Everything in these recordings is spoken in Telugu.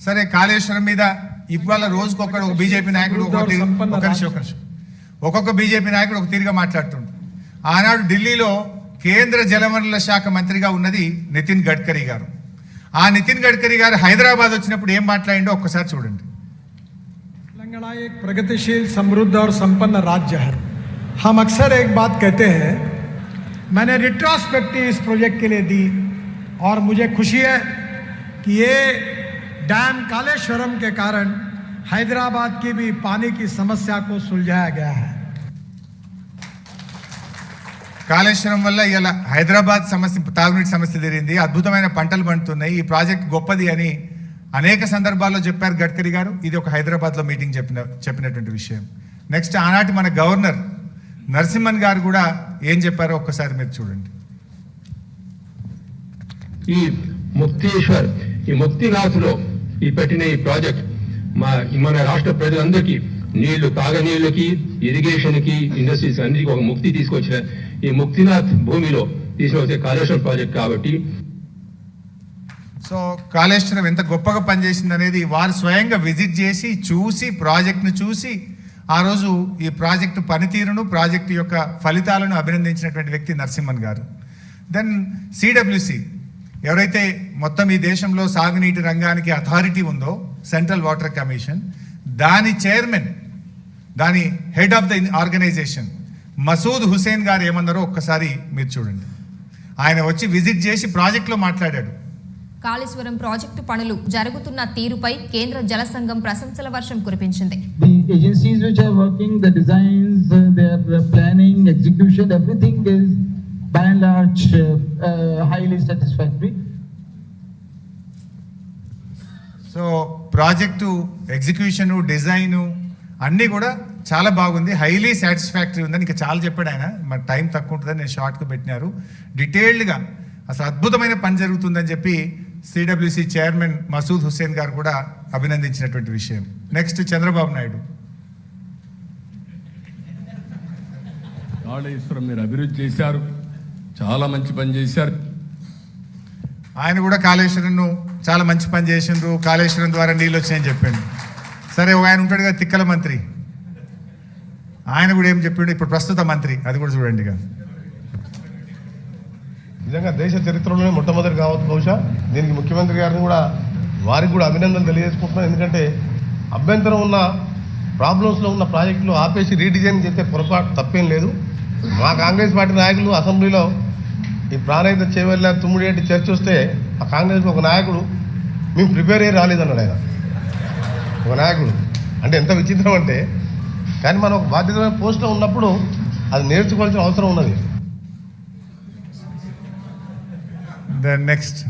సరే కాళేశ్వరం మీద ఇవాళ రోజుకొకడు ఒక బీజేపీ నాయకుడు ఒక్కొక్క బీజేపీ నాయకుడు ఒక తీరుగా మాట్లాడుతుండు. ఆనాడు ఢిల్లీలో కేంద్ర జలవనరుల శాఖ మంత్రిగా ఉన్నది నితిన్ గడ్కరీ గారు. ఆ నితిన్ గడ్కరీ గారు హైదరాబాద్ వచ్చినప్పుడు ఏం మాట్లాడిండో ఒక్కసారి చూడండి. तेलंगाना एक प्रगतिशील, समृद्ध और संपन्न राज्य है. हम अक्सर एक बात कहते हैं, मैंने रिट्रोस्पेक्टिव इस प्रोजेक्ट के लिए दी और मुझे खुशी है कि ये डैम कालेश्वरम के कारण हैदराबाद की भी पानी की समस्या को सुलझाया गया है. కాళేశ్వరం వల్ల ఇలా హైదరాబాద్ సమస్య, తాగునీటి సమస్య తీరింది, అద్భుతమైన పంటలు పండుతున్నాయి, ఈ ప్రాజెక్ట్ గొప్పది అని అనేక సందర్భాల్లో చెప్పారు గడ్కరీ గారు. ఇది ఒక హైదరాబాద్లో మీటింగ్ చెప్పినటువంటి విషయం. నెక్స్ట్ ఆనాటి మన గవర్నర్ నరసింహన్ గారు కూడా ఏం చెప్పారో ఒక్కసారి మీరు చూడండి. ఈ ముక్తేశ్వర్, ఈ ముక్తినాథ్లో ఈ పెట్టిన ఈ ప్రాజెక్ట్ మన రాష్ట్ర ప్రజలందరికీ నీళ్లు, తాగనీళ్ళకి, ఇరిగేషన్కి, ఇండస్ట్రీస్ అన్నిటికీ ఒక ముక్తి తీసుకొచ్చిన ఈ ముక్తినాథ్ భూమిలో తీసుకొచ్చే కాళేశ్వరం ప్రాజెక్ట్ కాబట్టి, సో కాళేశ్వరం ఎంత గొప్పగా పనిచేసింది అనేది వారు స్వయంగా విజిట్ చేసి చూసి, ప్రాజెక్ట్ను చూసి ఆ రోజు ఈ ప్రాజెక్టు పనితీరును, ప్రాజెక్టు యొక్క ఫలితాలను అభినందించినటువంటి వ్యక్తి నరసింహన్ గారు. దెన్ సిడబ్ల్యూసి, ఎవరైతే మొత్తం ఈ దేశంలో సాగునీటి రంగానికి అథారిటీ ఉందో, సెంట్రల్ వాటర్ కమిషన్, దాని చైర్మన్, దాని head of the organization Masood Hussain గారు ఏమన్నారో ఒక్కసారి మీరు చూడండి. ఆయన వచ్చి విజిట్ చేసి ప్రాజెక్టులో మాట్లాడాడు. కాళేశ్వరం ప్రాజెక్టు పనులు జరుగుతున్న తీరుపై కేంద్ర జల సంఘం ప్రశంసల వర్షం కురిపించింది. The agencies which are working, the designs, their planning, execution, everything is by and large highly satisfactory. So project execution, design అన్నీ కూడా చాలా బాగుంది, హైలీ సాటిస్ఫాక్టరీ ఉందని ఇంకా చాలా చెప్పాడు ఆయన. మరి టైం తక్కువ ఉంటుందని నేను షార్ట్గా పెట్టినారు. డీటెయిల్డ్గా అసలు అద్భుతమైన పని జరుగుతుందని చెప్పి సిడబ్ల్యూసి చైర్మన్ మసూద్ హుస్సేన్ గారు కూడా అభినందించినటువంటి విషయం. నెక్స్ట్ చంద్రబాబు నాయుడు. కాళేశ్వరం మీరు అభివృద్ధి చేశారు, చాలా మంచి పని చేశారు. ఆయన కూడా కాళేశ్వరంను చాలా మంచి పని చేసిండ్రు, కాళేశ్వరం ద్వారా నీళ్ళు వచ్చాయని చెప్పిండు. సరే, ఆయన ఉంటాడు కదా తిక్కల మంత్రి, ఆయన కూడా ఏం చెప్పిండు, ఇప్పుడు ప్రస్తుత మంత్రి, అది కూడా చూడండి. నిజంగా దేశ చరిత్రలోనే మొట్టమొదటి కావచ్చు బహుశా. దీనికి ముఖ్యమంత్రి గారిని కూడా, వారికి కూడా అభినందనలు తెలియజేసుకుంటున్నాను. ఎందుకంటే అభ్యంతరం ఉన్న, ప్రాబ్లమ్స్లో ఉన్న ప్రాజెక్టులు ఆపేసి రీడిజైన్ చేసే పొరపాటు తప్పేం లేదు. మా కాంగ్రెస్ పార్టీ నాయకులు అసెంబ్లీలో ఈ ప్రాణహిత చేవెళ్ళ తుమ్మిడేటి చర్చ వస్తే ఆ కాంగ్రెస్కి ఒక నాయకుడు మేము ప్రిపేర్ అయ్యి రాలేదన్నాడు. ఆయన ఒక నాయకుడు అంటే ఎంత విచిత్రం అంటే, కానీ మనం ఒక బాధ్యతమైన పోస్ట్లో ఉన్నప్పుడు అది నేర్చుకోవాల్సిన అవసరం ఉన్నది. The next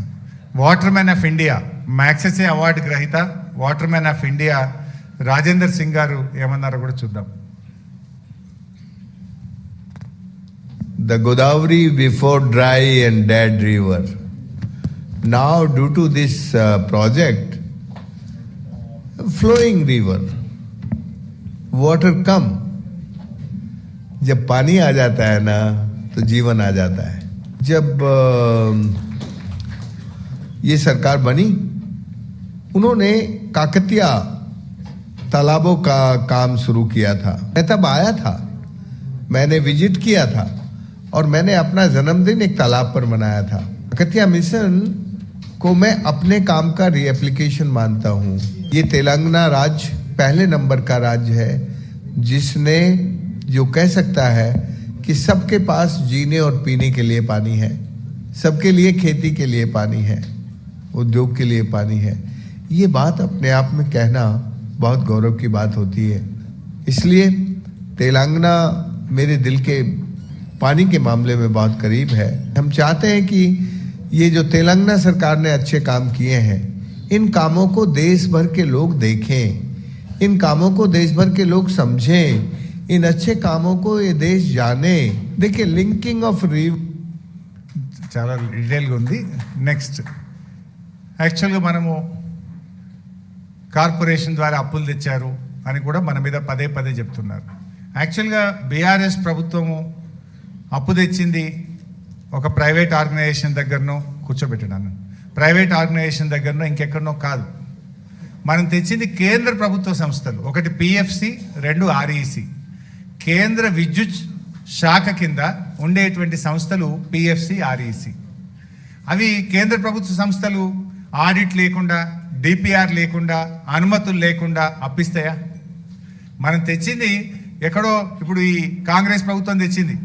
waterman of India, Magsaysay award గ్రహీత waterman of India Rajender Singh గారు ఏమన్నారో కూడా చూద్దాం. The Godavari before dry and dead river. Now due to this project, flowing river, water come. जब पानी आ जाता है ना तो जीवन आ जाता है. जब ये सरकार बनी, उन्होंने काकतिया तालाबों का काम शुरू किया था. मैं तब आया था, मैंने विजिट किया था और मैंने अपना जन्मदिन एक तालाब पर मनाया था. काकतिया मिशन को मैं अपने काम का रीएप्लीकेशन मानता हूँ. ये तेलंगाना राज्य पहले नंबर का राज्य है जिसने जो कह सकता है कि सबके पास जीने और पीने के लिए पानी है, सबके लिए खेती के लिए पानी है, उद्योग के लिए पानी है. ये बात अपने आप में कहना बहुत गौरव की बात होती है. इसलिए तेलंगाना मेरे दिल के पानी के मामले में बहुत करीब है. हम चाहते हैं कि ये जो तेलंगाना सरकार ने अच्छे काम किए हैं, इन कामों को देश भर के लोग देखें, इन कामों को देश भर के लोग समझें, इन अच्छे कामों को ये देश जाने. देखिए, लिंकिंग ऑफ रिव చాలా డీటెయిల్గా ఉంది. నెక్స్ట్, యాక్చువల్గా మనము కార్పొరేషన్ ద్వారా అప్పులు తెచ్చారు అని కూడా మన మీద పదే పదే చెప్తున్నారు. యాక్చువల్గా బీఆర్ఎస్ ప్రభుత్వము అప్పు తెచ్చింది ఒక ప్రైవేట్ ఆర్గనైజేషన్ దగ్గరనో కూర్చోబెట్టడాను, ప్రైవేట్ ఆర్గనైజేషన్ దగ్గరనో ఇంకెక్కడనో కాదు. మనం తెచ్చింది కేంద్ర ప్రభుత్వ సంస్థలు, ఒకటి పిఎఫ్సి, రెండు ఆర్ఈసి. కేంద్ర విద్యుత్ శాఖ కింద ఉండేటువంటి సంస్థలు పిఎఫ్సి, ఆర్ఈసి. అవి కేంద్ర ప్రభుత్వ సంస్థలు ఆడిట్ లేకుండా, డిపిఆర్ లేకుండా, అనుమతులు లేకుండా అప్పిస్తాయా? మనం తెచ్చింది ఎక్కడో, ఇప్పుడు ఈ కాంగ్రెస్ ప్రభుత్వం తెచ్చింది,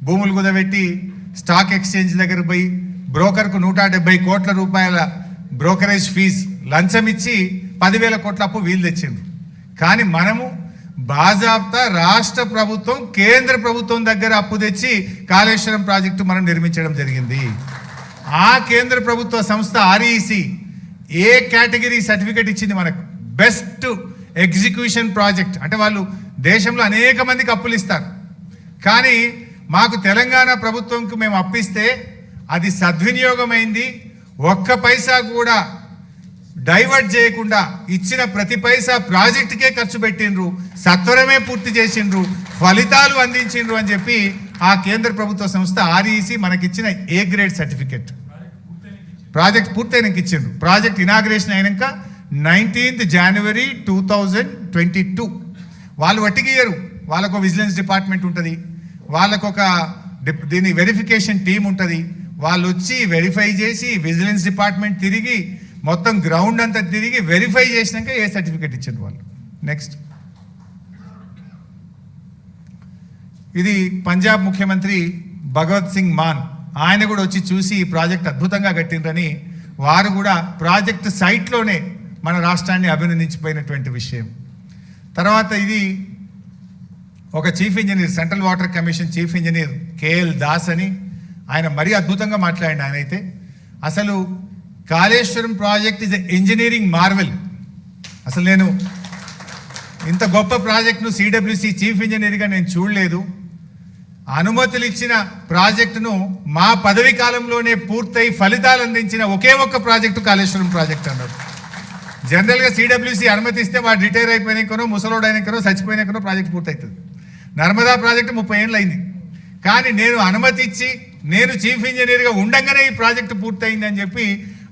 భూములు కుదబెట్టి స్టాక్ ఎక్స్చేంజ్ దగ్గర పోయి బ్రోకర్కు 170 కోట్ల రూపాయల బ్రోకరేజ్ ఫీజ్ లంచం ఇచ్చి 10,000 కోట్ల అప్పు వీళ్ళు తెచ్చిండ్రు. కానీ మనము బాజాబ్తా రాష్ట్ర ప్రభుత్వం కేంద్ర ప్రభుత్వం దగ్గర అప్పు తెచ్చి కాళేశ్వరం ప్రాజెక్టు మనం నిర్మించడం జరిగింది. ఆ కేంద్ర ప్రభుత్వ సంస్థ ఆర్ఈసి ఏ కేటగిరీ సర్టిఫికేట్ ఇచ్చింది మనకు? Best execution project. అంటే వాళ్ళు దేశంలో అనేక మందికి అప్పులు ఇస్తారు, కానీ మాకు తెలంగాణ ప్రభుత్వంకు మేము అప్పిస్తే అది సద్వినియోగమైంది, ఒక్క పైసా కూడా డైవర్ట్ చేయకుండా ఇచ్చిన ప్రతి పైసా ప్రాజెక్టుకే ఖర్చు పెట్టిండ్రు, సత్వరమే పూర్తి చేసిండ్రు, ఫలితాలు అందించిండ్రు అని చెప్పి ఆ కేంద్ర ప్రభుత్వ సంస్థ ఆర్ఈసి మనకిచ్చిన ఏ గ్రేడ్ సర్టిఫికెట్. ప్రాజెక్ట్ పూర్తయినాక ఇచ్చిండ్రు. ప్రాజెక్ట్ ఇనాగ్రేషన్ అయినాక 19th January 2022. వాళ్ళు వట్టిగియ్యరు, వాళ్ళకు విజిలెన్స్ డిపార్ట్మెంట్ ఉంటుంది, వాళ్ళకు ఒక దీని వెరిఫికేషన్ టీం ఉంటుంది. వాళ్ళు వచ్చి వెరిఫై చేసి విజిలెన్స్ డిపార్ట్మెంట్ తిరిగి మొత్తం గ్రౌండ్ అంతా తిరిగి వెరిఫై చేసినాక ఏ సర్టిఫికేట్ ఇచ్చింది వాళ్ళు. నెక్స్ట్, ఇది పంజాబ్ ముఖ్యమంత్రి భగవత్ సింగ్ మాన్, ఆయన కూడా వచ్చి చూసి ఈ ప్రాజెక్ట్ అద్భుతంగా కట్టిండ్రని వారు కూడా ప్రాజెక్ట్ సైట్లోనే మన రాష్ట్రాన్ని అభినందించిపోయినటువంటి విషయం. తర్వాత ఇది ఒక chief engineer, central water commission chief engineer KL Das అని, ఆయన మరీ అద్భుతంగా మాట్లాడిన. ఆయన అయితే అసలు Kaleshwaram project is a engineering Marvel. అసలు నేను ఇంత గొప్ప ప్రాజెక్టును సిడబ్ల్యూసి చీఫ్ ఇంజనీర్గా నేను చూడలేదు. అనుమతులు ఇచ్చిన ప్రాజెక్టును మా పదవి కాలంలోనే పూర్తయి ఫలితాలు అందించిన ఒకే ఒక్క ప్రాజెక్టు కాళేశ్వరం ప్రాజెక్ట్ అన్నారు. జనరల్గా సిడబ్ల్యూసి అనుమతిస్తే వాడు రిటైర్ అయిపోయినాకనో, ముసలోడైనాకనో, చచ్చిపోయినాకనో ప్రాజెక్ట్ పూర్తవుతుంది. నర్మదా ప్రాజెక్టు 30 ఏళ్ళు అయింది, కానీ నేను అనుమతి ఇచ్చి నేను చీఫ్ ఇంజనీర్గా ఉండంగానే ఈ ప్రాజెక్టు పూర్తయింది అని చెప్పి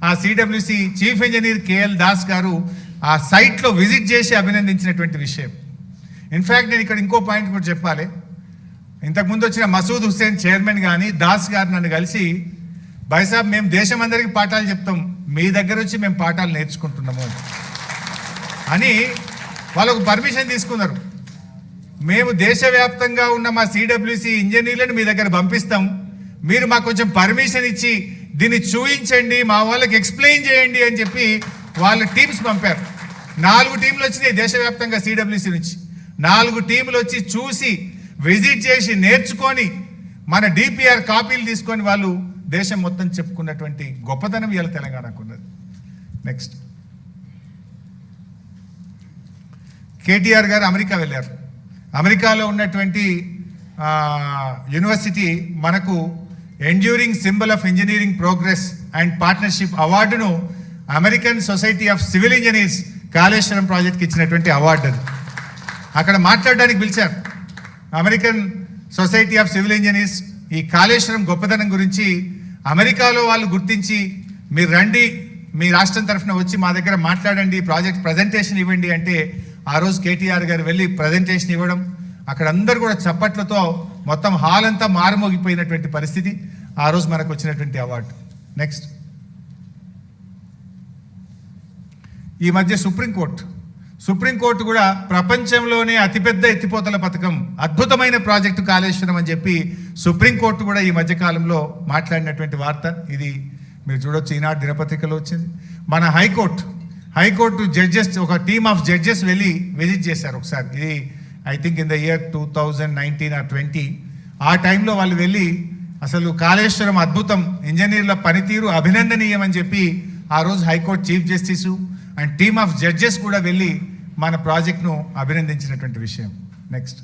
ఆ CWC chief engineer KL Das గారు ఆ సైట్లో విజిట్ చేసి అభినందించినటువంటి విషయం. ఇన్ఫ్యాక్ట్ నేను ఇక్కడ ఇంకో పాయింట్ కూడా చెప్పాలి. ఇంతకుముందు వచ్చిన మసూద్ హుస్సేన్ చైర్మన్ కానీ దాస్ గారు నన్ను కలిసి, భాయ్సాబ్ మేము దేశం అందరికీ పాఠాలు చెప్తాం, మీ దగ్గర వచ్చి మేము పాఠాలు నేర్చుకుంటున్నాము అని వాళ్ళకు పర్మిషన్ తీసుకున్నారు. మేము దేశవ్యాప్తంగా ఉన్న మా సిడబ్ల్యూసి ఇంజనీర్లను మీ దగ్గర పంపిస్తాం, మీరు మాకు కొంచెం పర్మిషన్ ఇచ్చి దీన్ని చూయించండి, మా వాళ్ళకి ఎక్స్ప్లెయిన్ చేయండి అని చెప్పి వాళ్ళ టీమ్స్ పంపారు. 4 టీంలు వచ్చినాయి దేశవ్యాప్తంగా సిడబ్ల్యూసి నుంచి. 4 టీంలు వచ్చి చూసి విజిట్ చేసి నేర్చుకొని మన డిపిఆర్ కాపీలు తీసుకొని వాళ్ళు దేశం మొత్తం చెప్పుకున్నటువంటి గొప్పతనం ఇవాళ తెలంగాణకు ఉన్నది. నెక్స్ట్, కేటీఆర్ గారు అమెరికా వెళ్ళారు. అమెరికాలో ఉన్నటువంటి యూనివర్సిటీ మనకు enduring symbol of engineering progress and partnership అవార్డును American society of civil engineers Kaleshwaram ప్రాజెక్ట్కి ఇచ్చినటువంటి అవార్డు అది. అక్కడ మాట్లాడడానికి పిలిచారు American society of civil engineers. ఈ కాళేశ్వరం గొప్పతనం గురించి అమెరికాలో వాళ్ళు గుర్తించి, మీరు రండి, మీ రాష్ట్రం తరఫున వచ్చి మా దగ్గర మాట్లాడండి, ప్రాజెక్ట్ ప్రజెంటేషన్ ఇవ్వండి అంటే ఆ రోజు కేటీఆర్ గారు వెళ్ళి ప్రజెంటేషన్ ఇవ్వడం, అక్కడ అందరూ కూడా చప్పట్లతో మొత్తం హాల్ అంతా మారుమోగిపోయినటువంటి పరిస్థితి. ఆ రోజు మనకు వచ్చినటువంటి అవార్డు. నెక్స్ట్, ఈ మధ్య సుప్రీంకోర్టు కూడా ప్రపంచంలోనే అతిపెద్ద ఎత్తిపోతల పథకం, అద్భుతమైన ప్రాజెక్టు కాళేశ్వరం అని చెప్పి సుప్రీంకోర్టు కూడా ఈ మధ్య కాలంలో మాట్లాడినటువంటి వార్త. ఇది మీరు చూడొచ్చు, ఈనాడు దినపత్రికలో వచ్చింది. మన హైకోర్టు జడ్జెస్, ఒక టీమ్ ఆఫ్ జడ్జెస్ వెళ్ళి విజిట్ చేశారు ఒకసారి. ఇది I think in the year 2019 or 20. ఆ టైంలో వాళ్ళు వెళ్ళి అసలు కాళేశ్వరం అద్భుతం, ఇంజనీర్ల పనితీరు అభినందనీయం అని చెప్పి ఆ రోజు high court chief justice and team of judges కూడా వెళ్ళి మన ప్రాజెక్ట్ను అభినందించినటువంటి విషయం. నెక్స్ట్,